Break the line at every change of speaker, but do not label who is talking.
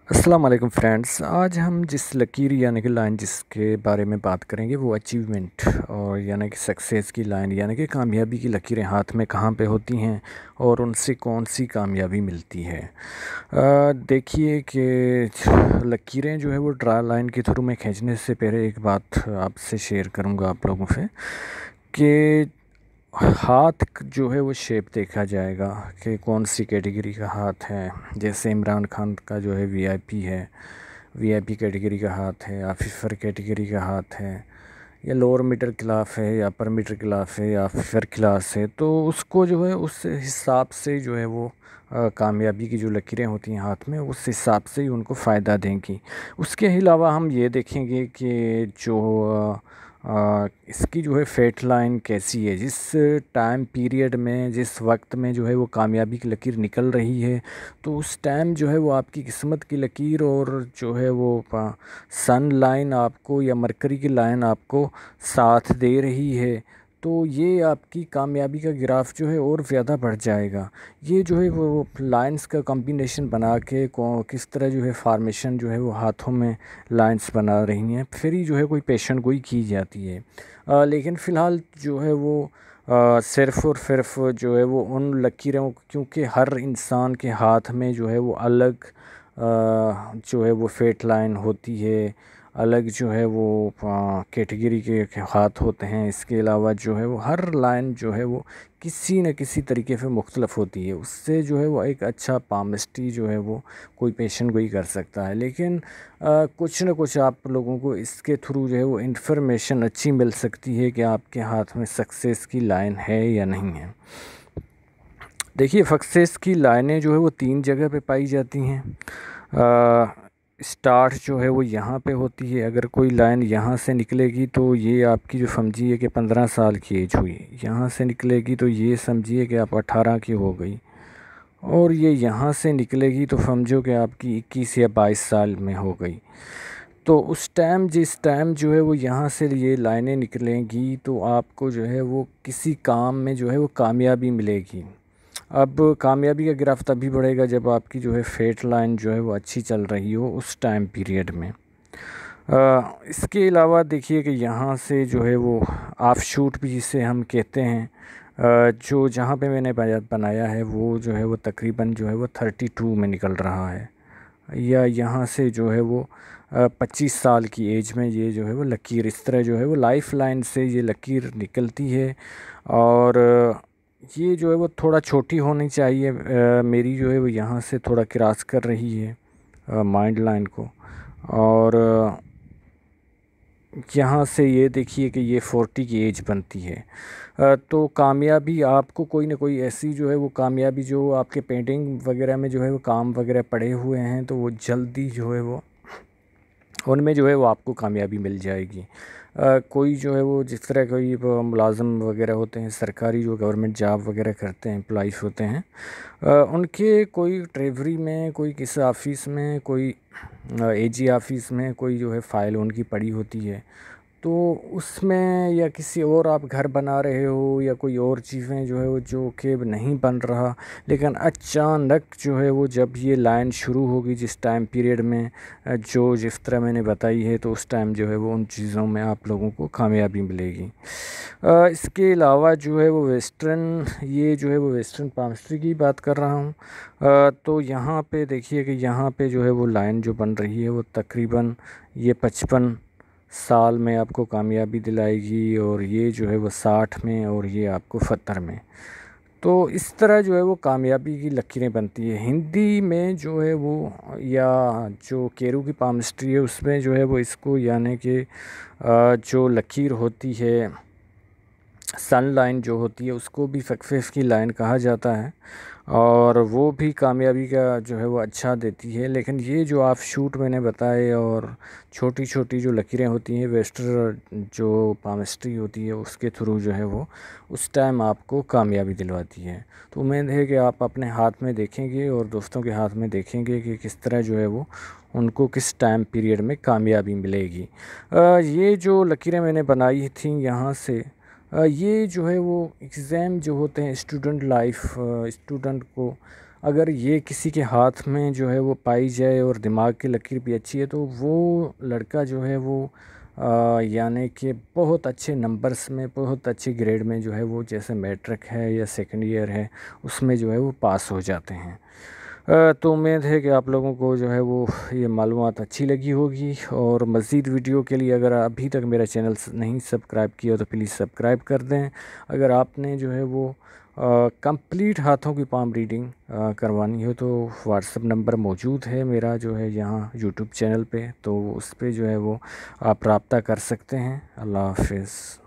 अस्सलाम वालेकुम फ्रेंड्स। आज हम जिस लकीर यानी कि लाइन जिसके बारे में बात करेंगे वो अचीवमेंट और यानी कि सक्सेस की लाइन यानी कि कामयाबी की लकीरें हाथ में कहाँ पे होती हैं और उनसे कौन सी कामयाबी मिलती है। देखिए कि लकीरें जो है वो ड्रा लाइन के थ्रू में खींचने से पहले एक बात आपसे शेयर करूँगा आप लोगों से कि हाथ जो है वो शेप देखा जाएगा कि कौन सी कैटेगरी का हाथ है। जैसे इमरान खान का जो है वीआईपी है, वीआईपी कैटेगरी का हाथ है, ऑफिसर कैटेगरी का हाथ है, या लोअर मिडिल क्लास है या अपर मिडिल क्लास है या ऑफिसर क्लास है, तो उसको जो है उस हिसाब से जो है वो कामयाबी की जो लकीरें होती हैं हाथ में उस हिसाब से ही उनको फ़ायदा देंगी। उसके अलावा हम ये देखेंगे कि जो इसकी जो है फेट लाइन कैसी है, जिस टाइम पीरियड में जिस वक्त में जो है वो कामयाबी की लकीर निकल रही है, तो उस टाइम जो है वो आपकी किस्मत की लकीर और जो है वो सन लाइन आपको या मरकरी की लाइन आपको साथ दे रही है, तो ये आपकी कामयाबी का ग्राफ जो है और ज़्यादा बढ़ जाएगा। ये जो है वो लाइंस का कॉम्बिनेशन बना के किस तरह जो है फार्मेशन जो है वो हाथों में लाइंस बना रही हैं, फिर ही जो है कोई पेशेंट गोई की जाती है। लेकिन फ़िलहाल जो है वो सिर्फ़ और सिर्फ जो है वो उन लकीरों, क्योंकि हर इंसान के हाथ में जो है वो अलग जो है वो फेट लाइन होती है, अलग जो है वो कैटेगरी के हाथ होते हैं। इसके अलावा जो है वो हर लाइन जो है वो किसी न किसी तरीके से मुख्तलफ होती है, उससे जो है वो एक अच्छा पामिस्ट्री जो है वो कोई पेशेंट कोई कर सकता है। लेकिन कुछ न कुछ आप लोगों को इसके थ्रू जो है वो इन्फॉर्मेशन अच्छी मिल सकती है कि आपके हाथ में सक्सेस की लाइन है या नहीं है। देखिए, सक्सेस की लाइनें जो है वो 3 जगह पे पाई जाती हैं। स्टार्ट जो है वो यहाँ पे होती है। अगर कोई लाइन यहाँ से निकलेगी तो ये आपकी जो समझिए कि 15 साल की एज हुई, यहाँ से निकलेगी तो ये समझिए कि आप 18 की हो गई, और ये यहाँ से निकलेगी तो समझो कि आपकी 21 या 22 साल में हो गई। तो उस टाइम जिस टाइम जो है वो यहाँ से ये लाइनें निकलेंगी तो आपको जो है वो किसी काम में जो है वो कामयाबी मिलेगी। अब कामयाबी का ग्राफ तभी बढ़ेगा जब आपकी जो है फेट लाइन जो है वो अच्छी चल रही हो उस टाइम पीरियड में। इसके अलावा देखिए कि यहाँ से जो है वो ऑफ शूट भी जिसे हम कहते हैं, जो जहाँ पे मैंने बनाया है वो जो है वो तकरीबन जो है वो 32 में निकल रहा है, या यहाँ से जो है वो 25 साल की एज में ये जो है वो लकीर इस तरह जो है वो लाइफ लाइन से ये लकीर निकलती है। और ये जो है वो थोड़ा छोटी होनी चाहिए। मेरी जो है वो यहाँ से थोड़ा क्रॉस कर रही है माइंड लाइन को, और यहाँ से ये देखिए कि ये 40 की एज बनती है। तो कामयाबी आपको कोई ना कोई ऐसी जो है वो कामयाबी जो आपके पेंटिंग वगैरह में जो है वो काम वगैरह पड़े हुए हैं, तो वो जल्दी जो है वो उनमें जो है वो आपको कामयाबी मिल जाएगी। कोई जो है वो जिस तरह कोई वो मुलाज़िम वगैरह होते हैं, सरकारी जो गवर्नमेंट जॉब वगैरह करते हैं, एम्प्लॉइज़ होते हैं, उनके कोई ट्रेवरी में, कोई किसी ऑफ़िस में, कोई एजी ऑफ़िस में कोई जो है फ़ाइल उनकी पड़ी होती है, तो उसमें या किसी और आप घर बना रहे हो या कोई और चीज़ें जो है वो जो कि नहीं बन रहा, लेकिन अचानक जो है वो जब ये लाइन शुरू होगी जिस टाइम पीरियड में जो जिस तरह मैंने बताई है, तो उस टाइम जो है वो उन चीज़ों में आप लोगों को कामयाबी मिलेगी। इसके अलावा जो है वो वेस्टर्न, ये जो है वो वेस्टर्न पामिस्ट्री की बात कर रहा हूँ। तो यहाँ पे देखिए कि यहाँ पे जो है वो लाइन जो बन रही है वो तकरीबन ये 55 साल में आपको कामयाबी दिलाएगी, और ये जो है वो 60 में, और ये आपको 70 में। तो इस तरह जो है वो कामयाबी की लकीरें बनती है। हिंदी में जो है वो या जो केरू की पामिस्ट्री है उसमें जो है वो इसको यानी कि जो लकीर होती है सन लाइन जो होती है उसको भी सक्सेस की लाइन कहा जाता है, और वो भी कामयाबी का जो है वो अच्छा देती है। लेकिन ये जो आप शूट मैंने बताए और छोटी छोटी जो लकीरें होती हैं वेस्टर्न जो पामिस्ट्री होती है उसके थ्रू जो है वो उस टाइम आपको कामयाबी दिलवाती है। तो उम्मीद है कि आप अपने हाथ में देखेंगे और दोस्तों के हाथ में देखेंगे कि किस तरह जो है वो उनको किस टाइम पीरियड में कामयाबी मिलेगी। ये जो लकीरें मैंने बनाई थी यहाँ से, ये जो है वो एग्ज़ाम जो होते हैं स्टूडेंट लाइफ, स्टूडेंट को अगर ये किसी के हाथ में जो है वो पाई जाए और दिमाग की लकीर भी अच्छी है तो वो लड़का जो है वो यानी कि बहुत अच्छे नंबर्स में, बहुत अच्छे ग्रेड में जो है वो, जैसे मैट्रिक है या सेकंड ईयर है, उसमें जो है वो पास हो जाते हैं। तो उम्मीद है कि आप लोगों को जो है वो ये मालूमात अच्छी लगी होगी। और मज़ीद वीडियो के लिए अगर अभी तक मेरा चैनल नहीं सब्सक्राइब किया तो प्लीज़ सब्सक्राइब कर दें। अगर आपने जो है वो कंप्लीट हाथों की पाम रीडिंग करवानी हो तो व्हाट्सअप नंबर मौजूद है मेरा जो है यहाँ यूट्यूब चैनल पे, तो उस पे जो है वो आप रब्ता कर सकते हैं। अल्लाह हाफिज़।